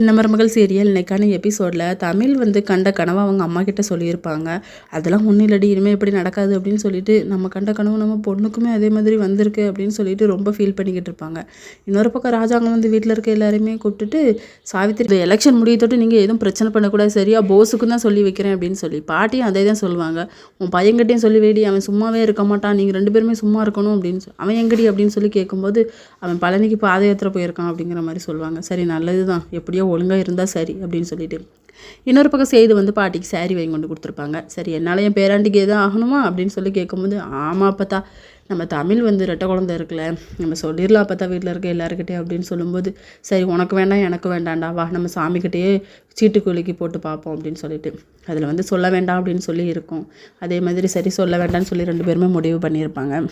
சின்ன மருமகள் சீரியல் இன்னைக்கான எபிசோடில் தமிழ் கண்ட கனவை அவங்க அம்மா கிட்ட சொல்லியிருப்பாங்க. அதெல்லாம் ஒன்றும் இல்லடி, இனிமேல் எப்படி நடக்காது அப்படின்னு சொல்லிட்டு, நம்ம கண்ட கனவு நம்ம பொண்ணுக்குமே அதே மாதிரி வந்திருக்கு அப்படின்னு சொல்லிட்டு ரொம்ப ஃபீல் பண்ணிக்கிட்டு இருப்பாங்க. இன்னொரு பக்கம் ராஜாங்க வீட்டில் இருக்க எல்லாருமே கூப்பிட்டுட்டு, சாவித்திரி எலெக்ஷன் முடியத்தோட்டு நீங்கள் எதுவும் பிரச்சனை பண்ணக்கூடாது, சரியா போஸுக்கும் தான் சொல்லி வைக்கிறேன் அப்படின்னு சொல்லி பாட்டியும் அதே தான் சொல்லுவாங்க. உன் பையன்கிட்டையும் சொல்லி வேடி, அவன் சும்மாவே இருக்க மாட்டான், நீங்கள் 2 பேருமே சும்மா இருக்கணும் அப்படின்னு அவன் எங்கடி அப்படின்னு சொல்லி கேட்கும்போது, அவன் பழனிக்கு பாத யாத்திரை போயிருக்கான் அப்படிங்கிற மாதிரி சொல்லுவாங்க. சரி, நல்லது தான், எப்படியோ ஒழுங்காக இருந்தால் சரி அப்படின்னு சொல்லிட்டு, இன்னொரு பக்கம் செய்து பாட்டிக்கு சாரி வாங்கி கொண்டு கொடுத்துருப்பாங்க. சரி, என்னால் என் பேராண்டிக்கு எதுவும் ஆகணுமா அப்படின்னு சொல்லி கேட்கும்போது, ஆமாம் அப்பத்தா, நம்ம தமிழ் ரெட்டை குழந்தை இருக்குல்ல, நம்ம சொல்லிடலாம் அப்பத்தா வீட்டில் இருக்க எல்லாருக்கிட்டே அப்படின்னு சொல்லும்போது, சரி உனக்கு வேண்டாம் எனக்கு வேண்டாண்டா, வா நம்ம சாமிக்கிட்டேயே சீட்டுக்குலுக்கி போட்டு பார்ப்போம் அப்படின்னு சொல்லிட்டு, அதில் சொல்ல வேண்டாம் அப்படின்னு சொல்லி இருக்கும். அதே மாதிரி சரி சொல்ல வேண்டாம்னு சொல்லி 2 பேருமே முடிவு பண்ணியிருப்பாங்க.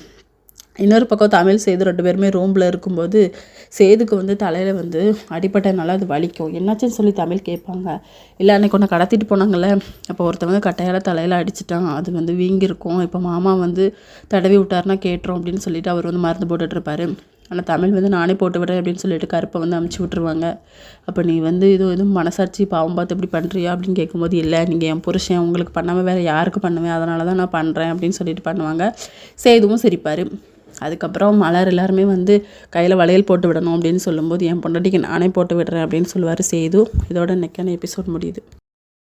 இன்னொரு பக்கம் தமிழ் சேது 2 பேருமே ரூமில் இருக்கும்போது, சேதுக்கு தலையில் அடிப்பட்டனால அது வலிக்கும். என்னாச்சுன்னு சொல்லி தமிழ் கேட்பாங்க. இல்லை அன்றைக்கி ஒன்று கடத்திட்டு போனாங்கள்ல, அப்போ ஒருத்தவங்க கட்டையால் தலையில் அடிச்சிட்டான், அது வீங்கியிருக்கும், இப்போ மாமா தடவி விட்டாருன்னா கேட்டுரும் அப்படின்னு சொல்லிட்டு அவர் மருந்து போட்டுட்ருப்பாரு. ஆனால் தமிழ் நானே போட்டு விடுறேன் அப்படின்னு சொல்லிட்டு கருப்பை அமுச்சு விட்ருவாங்க. அப்போ நீ எதுவும் மனசாட்சி பாவம் பார்த்து இப்படி பண்ணுறியா அப்படின்னு கேட்கும்போது, இல்லை நீங்கள் என் புருஷன், உங்களுக்கு பண்ணாமல் வேறு யாருக்கு பண்ணுவேன், அதனால தான் நான் பண்ணுறேன் அப்படின்னு சொல்லிட்டு பண்ணுவாங்க. சேதுவும் சிரிப்பார். அதுக்கப்புறம் மலர் எல்லாருமே கையில் வளையல் போட்டு விடணும் அப்படின்னு சொல்லும்போது, என் பொண்டாட்டிக்கு நானே போட்டு விடுறேன் அப்படின்னு சொல்லுவார் சேது. இதோட இன்னைக்கான எபிசோட் முடியுது.